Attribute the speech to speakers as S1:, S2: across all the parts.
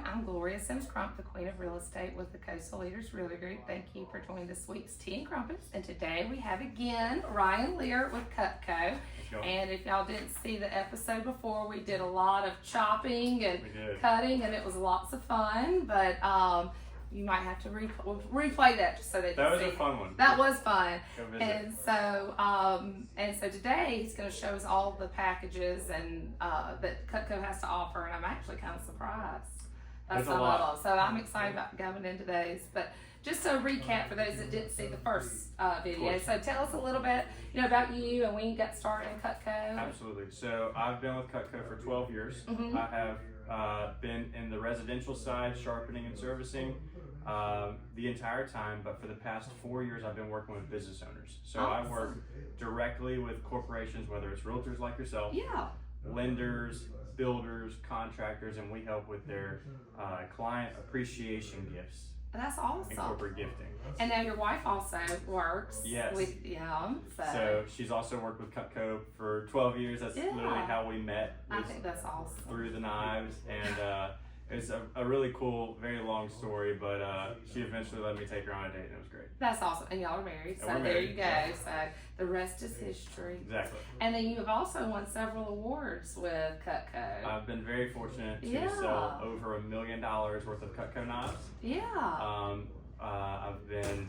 S1: I'm Gloria S. Crump, the Queen of Real Estate with the Coastal Leaders Realty Group. Thank you for joining this week's Tea Crumpets. And today we have again Ryan Leirer with Cutco. And if y'all didn't see the episode before, we did a lot of chopping and cutting, and it was lots of fun. But you might have to replay that just so that
S2: that was a fun one.
S1: That was fun. And so today he's going to show us all the packages and that Cutco has to offer, and I'm actually kind of surprised. That's some of them. So I'm excited about going into those. But just a recap for those that didn't see the first video. So tell us a little bit, about you and when you got started in Cutco.
S2: Absolutely. So I've been with Cutco for 12 years.
S1: Mm-hmm.
S2: I have been in the residential side, sharpening and servicing the entire time, but for the past 4 years I've been working with business owners. So
S1: awesome.
S2: I work directly with corporations, whether it's realtors like yourself, lenders, builders, contractors, and we help with their client appreciation gifts.
S1: That's awesome.
S2: And corporate gifting.
S1: And now your wife also works
S2: yes.
S1: with him.
S2: So she's also worked with Cutco for 12 years. That's literally how we met.
S1: I think that's awesome.
S2: Through the knives. And it's a really cool, very long story, but she eventually let me take her on a date, and it was great.
S1: That's awesome. And y'all are married, so there you go. So the rest is history.
S2: Exactly.
S1: And then you have also won several awards with Cutco.
S2: I've been very fortunate to sell over $1 million worth of Cutco knives. I've been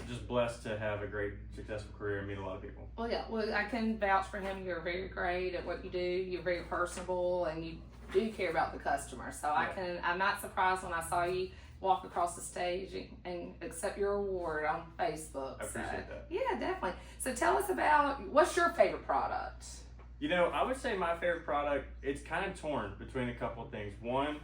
S2: just blessed to have a great, successful career and meet a lot of people.
S1: Well, I can vouch for him. You're very great at what you do. You're very personable, and you do care about the customer. So I'm not surprised when I saw you walk across the stage and accept your award on Facebook.
S2: I appreciate that.
S1: Yeah, definitely. So tell us about, what's your favorite product?
S2: I would say my favorite product, it's kind of torn between a couple of things. One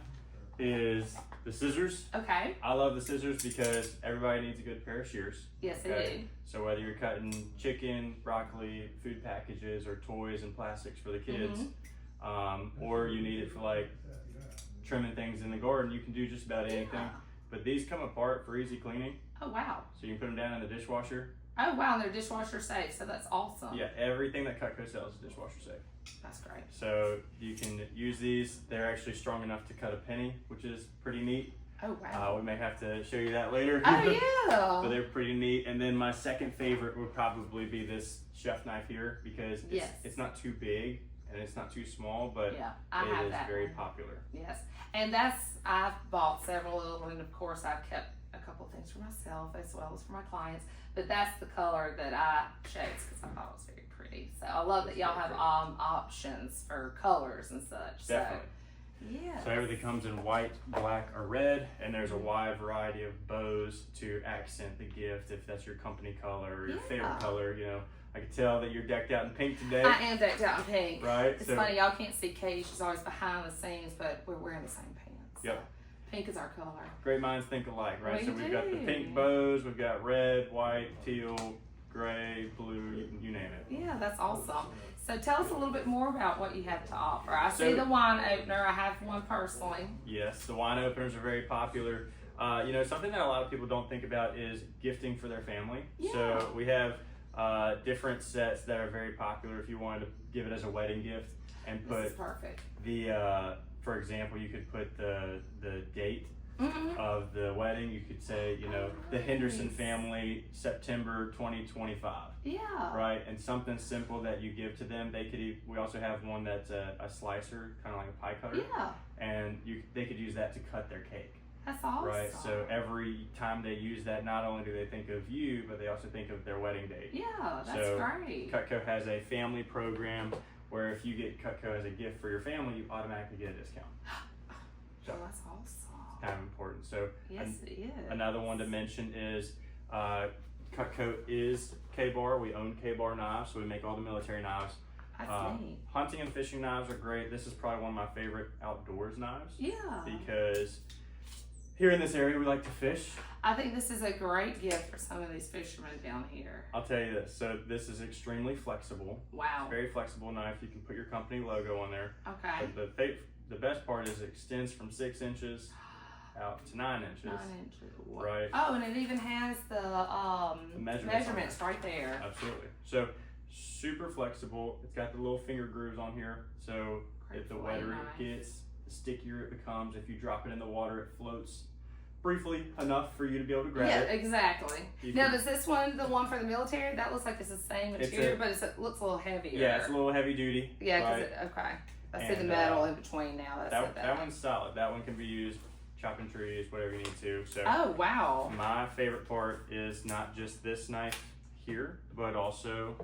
S2: is the scissors.
S1: Okay.
S2: I love the scissors because everybody needs a good pair of shears.
S1: Yes, they do.
S2: So whether you're cutting chicken, broccoli, food packages, or toys and plastics for the kids, or you need it for like trimming things in the garden, you can do just about anything. But these come apart for easy cleaning. Oh wow. So you can put them down in the dishwasher.
S1: Oh wow, they're dishwasher safe, so that's awesome.
S2: Yeah, everything that Cutco sells is dishwasher safe.
S1: That's great.
S2: So you can use these. They're actually strong enough to cut a penny, which is pretty neat.
S1: Oh wow.
S2: We may have to show you that later.
S1: Oh yeah.
S2: But they're pretty neat. And then my second favorite would probably be this chef knife here, because it's not too big and it's not too small, but it is very popular.
S1: Yes, and I've bought several of them, and of course I've kept a couple of things for myself as well as for my clients, but that's the color that I chose because I thought it was very pretty. So I love that y'all have options for colors and such.
S2: Definitely.
S1: So,
S2: so everything comes in white, black, or red, and there's a wide variety of bows to accent the gift if that's your company color or your favorite color. I can tell that you're decked out in pink today.
S1: I am decked out in pink.
S2: Right.
S1: It's funny, y'all can't see Katie. She's always behind the scenes, but we're wearing the same pants.
S2: Yep.
S1: Pink is our color.
S2: Great minds think alike, right?
S1: We
S2: We've got the pink bows, we've got red, white, teal, gray, blue, you name it.
S1: Yeah, that's awesome. So tell us a little bit more about what you have to offer. I see the wine opener. I have one personally.
S2: Yes, the wine openers are very popular. Something that a lot of people don't think about is gifting for their family.
S1: Yeah.
S2: So we have different sets that are very popular if you wanted to give it as a wedding gift and put
S1: this is perfect.
S2: For example, you could put the date of the wedding. You could say, the Henderson family, September 2025.
S1: Yeah.
S2: Right, and something simple that you give to them. We also have one that's a slicer, kind of like a pie cutter.
S1: Yeah.
S2: And they could use that to cut their cake.
S1: That's awesome.
S2: Right, so every time they use that, not only do they think of you, but they also think of their wedding date.
S1: Yeah, that's great.
S2: Cutco has a family program where if you get Cutco as a gift for your family, you automatically get a discount. So
S1: that's awesome.
S2: It's kind of important. So
S1: yes, it is.
S2: Another one to mention is Cutco is K-Bar. We own K-Bar knives, so we make all the military knives.
S1: That's neat.
S2: Hunting and fishing knives are great. This is probably one of my favorite outdoors knives.
S1: Yeah.
S2: Because here in this area, we like to fish.
S1: I think this is a great gift for some of these fishermen down here.
S2: I'll tell you this. So this is extremely flexible.
S1: Wow.
S2: It's a very flexible knife. You can put your company logo on there.
S1: Okay.
S2: But the best part is it extends from 6 inches out to 9 inches.
S1: 9 inches.
S2: Right.
S1: Oh, and it even has the measurements right there.
S2: Absolutely. So super flexible. It's got the little finger grooves on here. So if the wetter it gets, the stickier it becomes. If you drop it in the water, it floats briefly enough for you to be able to grab
S1: Yeah,
S2: it.
S1: exactly. Now, is this one the one for the military? That looks like it's the same material, but it looks a little heavier.
S2: Yeah, it's a little heavy duty.
S1: Yeah,
S2: right?
S1: Okay. I see the metal in between now.
S2: That one's solid. That one can be used chopping trees, whatever you need to. So.
S1: Oh, wow.
S2: My favorite part is not just this knife here, but also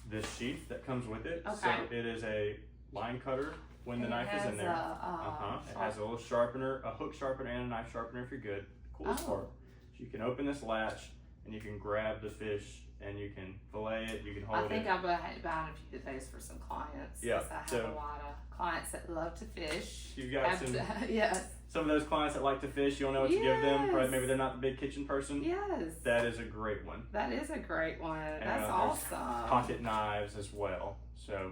S2: this sheath that comes with it.
S1: Okay.
S2: So it is a line cutter when the knife is in there. It has a little sharpener, a hook sharpener, and a knife sharpener if you're good. Coolest part. So you can open this latch and you can grab the fish and you can fillet it. You can hold it.
S1: I think I'll buy a few of those for some clients.
S2: Yeah.
S1: I have a lot of clients that love to fish.
S2: You've got
S1: yes.
S2: Some of those clients that like to fish, you don't know what to give them. Right? Maybe they're not the big kitchen person.
S1: Yes.
S2: That is a great one.
S1: That is a great one.
S2: And
S1: that's awesome.
S2: Pocket knives as well. So.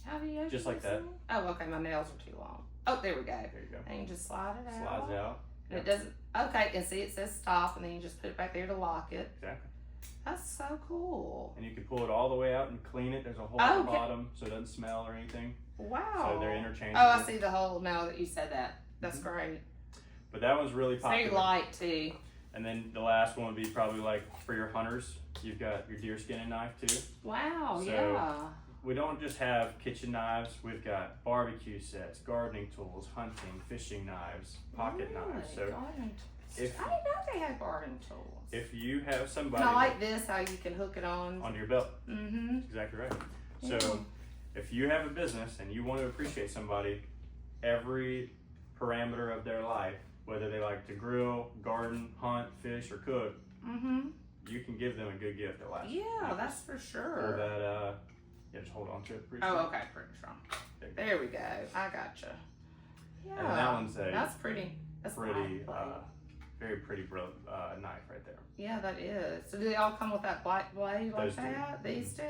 S1: How do you
S2: just like that?
S1: Oh, okay. My nails are too long. Oh, there we go.
S2: There you go.
S1: And you just slide it out.
S2: Slides out.
S1: And it doesn't. Okay, and see it says stop, and then you just put it back there to lock it.
S2: Exactly.
S1: That's so cool.
S2: And you can pull it all the way out and clean it. There's a hole at the bottom, so it doesn't smell or anything.
S1: Wow.
S2: So they're interchangeable.
S1: Oh, I see the hole now that you said that. That's great.
S2: But that one's really popular.
S1: It's very light too.
S2: And then the last one would be probably like for your hunters. You've got your deer skinning knife too.
S1: Wow.
S2: So
S1: yeah.
S2: We don't just have kitchen knives. We've got barbecue sets, gardening tools, hunting, fishing knives, pocket knives. So
S1: I didn't know they had gardening tools.
S2: If you have somebody,
S1: I like this, how you can hook it on
S2: your belt.
S1: Mm-hmm.
S2: Exactly right. So if you have a business and you want to appreciate somebody, every parameter of their life, whether they like to grill, garden, hunt, fish, or cook, you can give them a good gift that lasts.
S1: Yeah, that's for sure.
S2: Or that, just hold on to it. Pretty strong.
S1: Okay, pretty strong. There we go. I gotcha. Yeah.
S2: And that one's
S1: that's pretty. That's
S2: pretty, very pretty knife right there.
S1: Yeah, that is. So do they all come with that black blade like that? These two?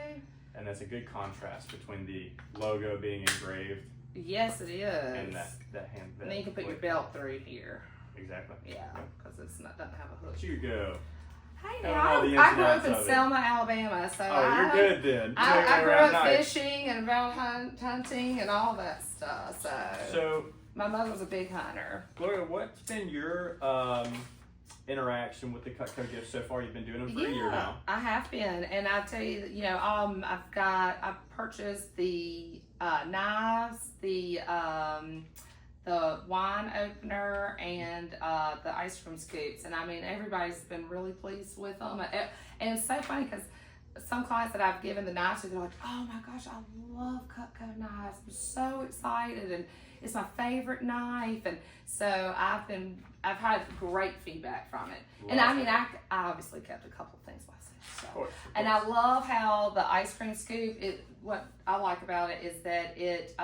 S2: And that's a good contrast between the logo being engraved.
S1: Yes, it is.
S2: And that hand.
S1: And then you can put your belt through here.
S2: Exactly.
S1: Yeah, because it's not doesn't have a hook.
S2: You go.
S1: Hey, now I grew up in Selma, Alabama, so
S2: you're good then.
S1: I grew up fishing and hunting and all that stuff. So my mother was a big hunter.
S2: Gloria, what's been your interaction with the Cutco gifts so far? You've been doing them for a year now.
S1: I have been, and I tell you, I've purchased the knives, the wine opener, and the ice cream scoops, and I mean everybody's been really pleased with them. And it's so funny because some clients that I've given the knives to, they're like, "Oh my gosh, I love Cutco knives! I'm so excited, and it's my favorite knife." And so I've had great feedback from it. And I mean, I obviously kept a couple things myself. So.
S2: Of course.
S1: And I love how the ice cream scoop. What I like about it is that it.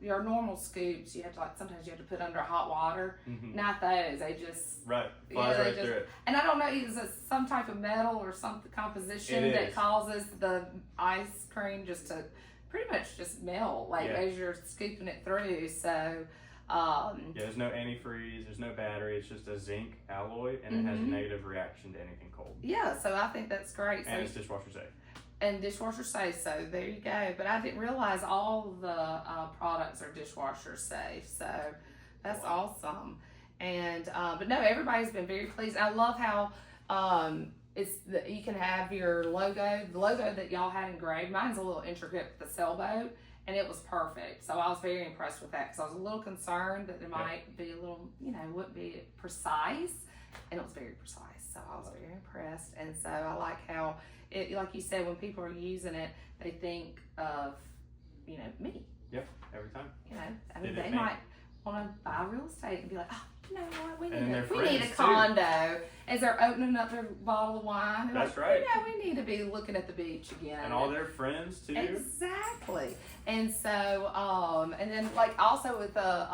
S1: Your normal scoops, sometimes you have to put under hot water. Not those. They just
S2: flies right through it.
S1: And I don't know, is it some type of metal or some composition that causes the ice cream just to pretty much just melt as you're scooping it through. So
S2: there's no antifreeze, there's no battery, it's just a zinc alloy, and it has a negative reaction to anything cold.
S1: Yeah, so I think that's great.
S2: And it's dishwasher safe.
S1: And dishwasher safe, so there you go. But I didn't realize all the products are dishwasher safe, so that's awesome. And but no, everybody's been very pleased. I love how you can have your logo, the logo that y'all had engraved. Mine's a little intricate with the sailboat, and it was perfect. So I was very impressed with that because I was a little concerned that it might be a little, wouldn't be precise, and it was very precise. So I was very impressed, and so I like how. Like you said, when people are using it, they think of, me.
S2: Yep, every time.
S1: They might want to buy real estate and be like, oh, you know what, we
S2: need
S1: a condo. As they're opening up their bottle of wine.
S2: That's right.
S1: We need to be looking at the beach again.
S2: And all their friends too.
S1: Exactly. And so, and then also with the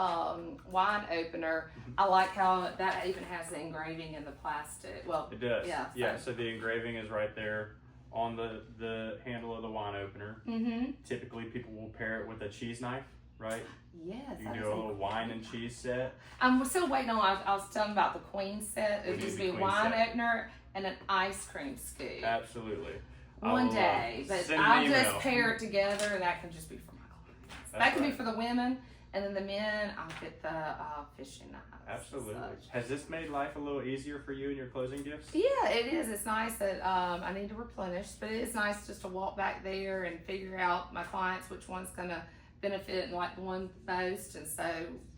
S1: wine opener, I like how that even has the engraving in the plastic. Well,
S2: it does.
S1: Yeah.
S2: Yeah. So the engraving is right there on the handle of the wine opener. Typically, people will pair it with a cheese knife, right?
S1: Yes.
S2: You can do a little wine and cheese set.
S1: I'm still waiting on. I was telling about the queen set. It used to be a wine opener and an ice cream scoop.
S2: Absolutely.
S1: One day, but I'll just pair it together, and that can just be for my clients. That can be for the women, And then the men, I'll get the fishing knives.
S2: Absolutely. Has this made life a little easier for you in your closing gifts?
S1: Yeah, it is. It's nice that I need to replenish, but it is nice just to walk back there and figure out my clients which one's going to benefit and like the one most. And so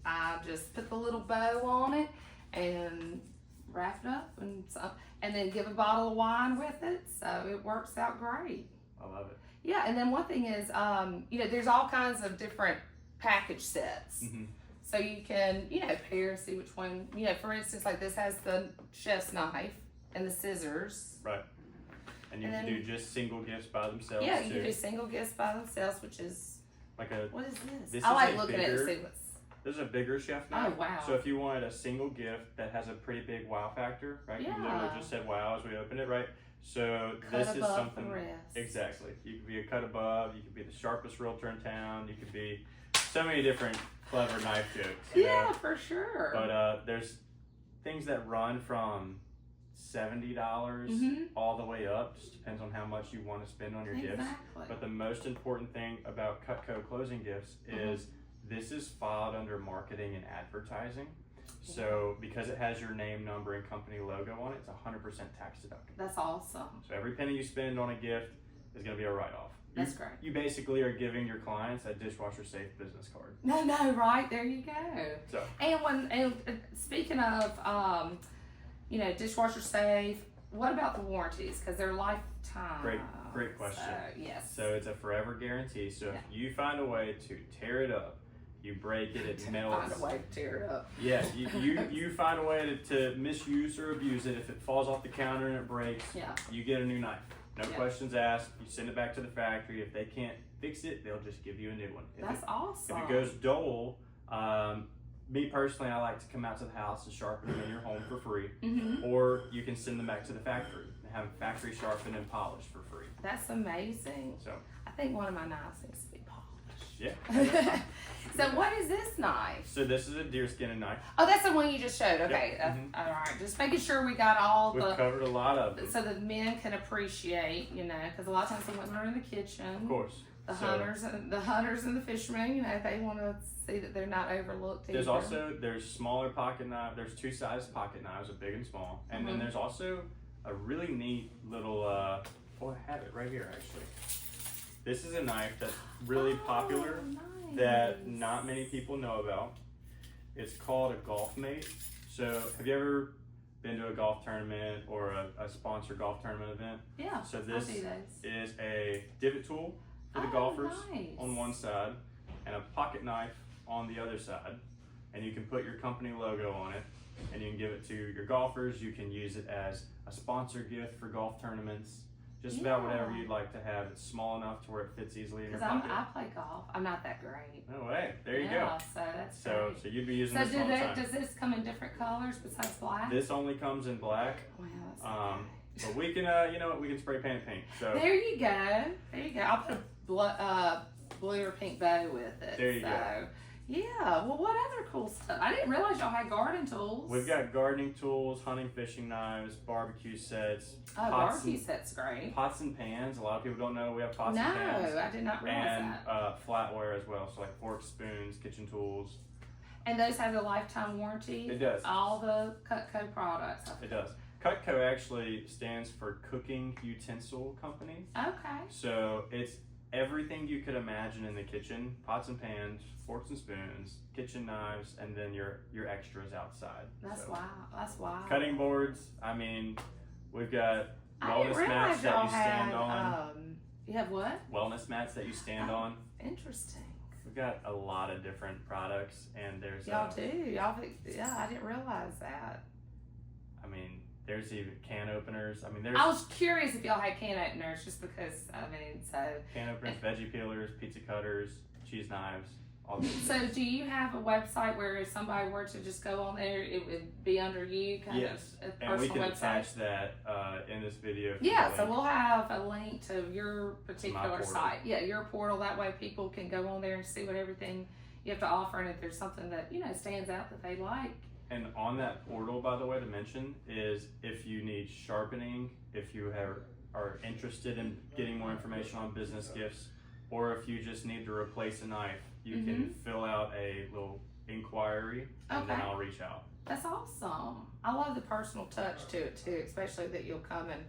S1: I just put the little bow on it and wrap it up and then give a bottle of wine with it. So it works out great.
S2: I love it.
S1: Yeah, and then one thing is, there's all kinds of different package sets.
S2: Mm-hmm.
S1: So you can, pair, see which one, for instance, like this has the chef's knife and the scissors.
S2: Right. And you can do just single gifts by themselves.
S1: Yeah, you can do single gifts by themselves, which is,
S2: what is
S1: this? I like looking at it and see what's.
S2: This is a bigger chef knife.
S1: Oh, wow.
S2: So if you wanted a single gift that has a pretty big wow factor, right?
S1: Yeah.
S2: You literally just said wow as we opened it, right? So
S1: Cut
S2: this is
S1: above
S2: something.
S1: The rest.
S2: Exactly. You could be a cut above. You could be the sharpest realtor in town. You could be so many different clever knife jokes.
S1: Yeah, for sure.
S2: But there's things that run from $70 all the way up. Just depends on how much you want to spend on your gifts. But the most important thing about Cutco closing gifts is this is filed under marketing and advertising. So because it has your name, number, and company logo on it, it's 100% tax deductible.
S1: That's awesome.
S2: So every penny you spend on a gift is going to be a write-off.
S1: That's great.
S2: You basically are giving your clients a dishwasher safe business card.
S1: No, right there you go.
S2: So
S1: and speaking of dishwasher safe, what about the warranties? Because they're lifetime.
S2: Great question.
S1: So, yes.
S2: So it's a forever guarantee. So if you find a way to tear it up, you break it, it melts.
S1: Find a way to tear it up.
S2: Yeah, you find a way to misuse or abuse it. If it falls off the counter and it breaks, you get a new knife. No questions asked. You send it back to the factory. If they can't fix it, they'll just give you a new one.
S1: That's awesome.
S2: If it goes dull, me personally, I like to come out to the house and sharpen them in your home for free. Or you can send them back to the factory and have factory sharpened and polished for free.
S1: That's amazing.
S2: So I
S1: think one of my knives needs to be polished.
S2: Yeah.
S1: So what is this knife?
S2: So this is a deerskin knife.
S1: Oh, that's the one you just showed. Okay.
S2: Yep.
S1: All right. Just making sure we got all
S2: We've covered a lot of them.
S1: So the men can appreciate, because a lot of times the women are in the kitchen.
S2: Of course.
S1: The hunters and the fishermen, they want to see that they're not overlooked either.
S2: There's smaller pocket knives. There's two sized pocket knives, a big and small. And then there's also a really neat little, I have it right here actually. This is a knife that's really popular that not many people know about. It's called a golf mate. So have you ever been to a golf tournament or a sponsored golf tournament event?
S1: Yeah.
S2: So this is a divot tool for the golfers on one side and a pocket knife on the other side. And you can put your company logo on it and you can give it to your golfers. You can use it as a sponsored gift for golf tournaments. Just about whatever you'd like to have. It's small enough to where it fits easily in your pocket.
S1: I play golf. I'm not that great.
S2: No way. There you go.
S1: So that's great.
S2: So you'd be using this all the time.
S1: Does this come in different colors besides black?
S2: This only comes in black.
S1: Well, that's
S2: but we can, we can spray paint pink. So
S1: there you go. I'll put a blue or pink bow with it.
S2: There you go.
S1: Yeah. Well, what other cool stuff? I didn't realize y'all had garden tools.
S2: We've got gardening tools, hunting, fishing knives, barbecue sets.
S1: Oh, barbecue set's great.
S2: Pots and pans. A lot of people don't know we have pots and pans.
S1: No, I did not realize that.
S2: And flatware as well. So like forks, spoons, kitchen tools.
S1: And those have a lifetime warranty?
S2: It does.
S1: All the Cutco products?
S2: It does. Cutco actually stands for Cooking Utensil Company.
S1: Okay.
S2: So it's everything you could imagine in the kitchen: pots and pans, forks and spoons, kitchen knives, and then your extras outside.
S1: That's wild. That's wild.
S2: Cutting boards. I mean, we've got wellness mats that you stand on.
S1: You have what?
S2: Wellness mats that you stand on.
S1: Interesting.
S2: We've got a lot of different products, and there's
S1: y'all do. I didn't realize that.
S2: I mean, there's even can openers. I mean,
S1: I was curious if y'all had can openers, just because.
S2: Can openers, veggie peelers, pizza cutters, cheese knives. All
S1: so, do you have a website where if somebody were to just go on there, it would be under you?
S2: Yes, and we can attach that in this video.
S1: Yeah, so we'll have a link to your particular site. Yeah, your portal. That way, people can go on there and see what everything you have to offer, and if there's something that stands out that they like.
S2: And on that portal, by the way, to mention is if you need sharpening, if you are interested in getting more information on business gifts, or if you just need to replace a knife, you can fill out a little inquiry, and then I'll reach out.
S1: That's awesome. I love the personal touch to it too, especially that you'll come and,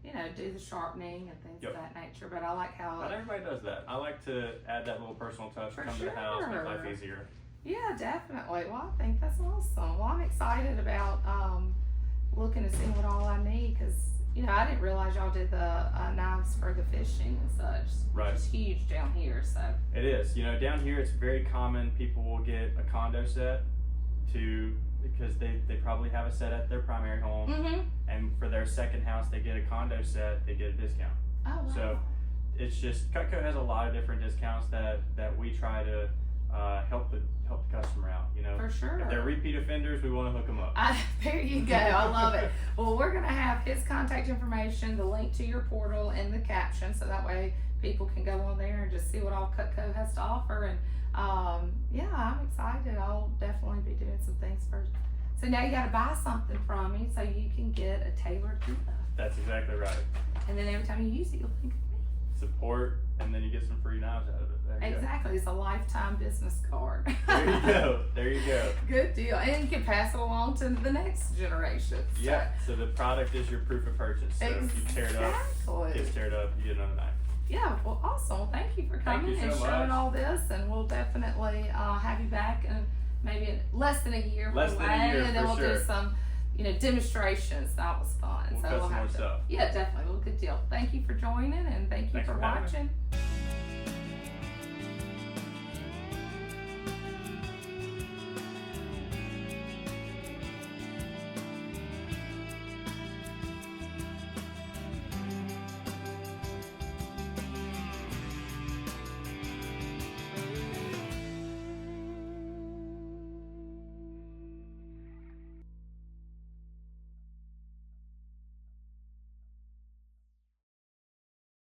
S1: you know, do the sharpening and things of that nature. But I like how
S2: not everybody does that. I like to add that little personal touch, come to the house, make life easier. Yeah,
S1: definitely. Well, I think that's awesome. Well, I'm excited about looking to see what all I need, because, you know, I didn't realize y'all did the knives for the fishing and such.
S2: Right.
S1: Which is huge down here, so.
S2: It is. You know, down here it's very common people will get a condo set because they probably have a set at their primary home, and for their second house they get a condo set, they get a discount.
S1: Oh, wow.
S2: So it's just, Cutco has a lot of different discounts that we try to help the customer out, you know.
S1: For sure.
S2: If they're repeat offenders, we want to hook them up.
S1: There you go. I love it. Well, we're going to have his contact information, the link to your portal in the caption, so that way people can go on there and just see what all Cutco has to offer. And yeah, I'm excited. I'll definitely be doing some things first. So now you got to buy something from me so you can get a tailored gift.
S2: That's exactly right.
S1: And then every time you use it, you'll think of me.
S2: Support, and then you get some free knives out of it. There you
S1: exactly. Go. It's a lifetime business card.
S2: There you go. There you go.
S1: Good deal. And you can pass it along to the next generation. So.
S2: Yeah. So the product is your proof of purchase. So if you tear it up, gets teared up, you get another knife.
S1: Yeah, well, awesome. Well, thank you for coming and showing all this, and we'll definitely have you back in maybe in less than a year. And then we'll do some, you know, demonstrations. That was fun.
S2: We'll
S1: so
S2: we'll have to.
S1: Yeah, definitely. Well, good deal. Thank you for joining, and thank you for watching.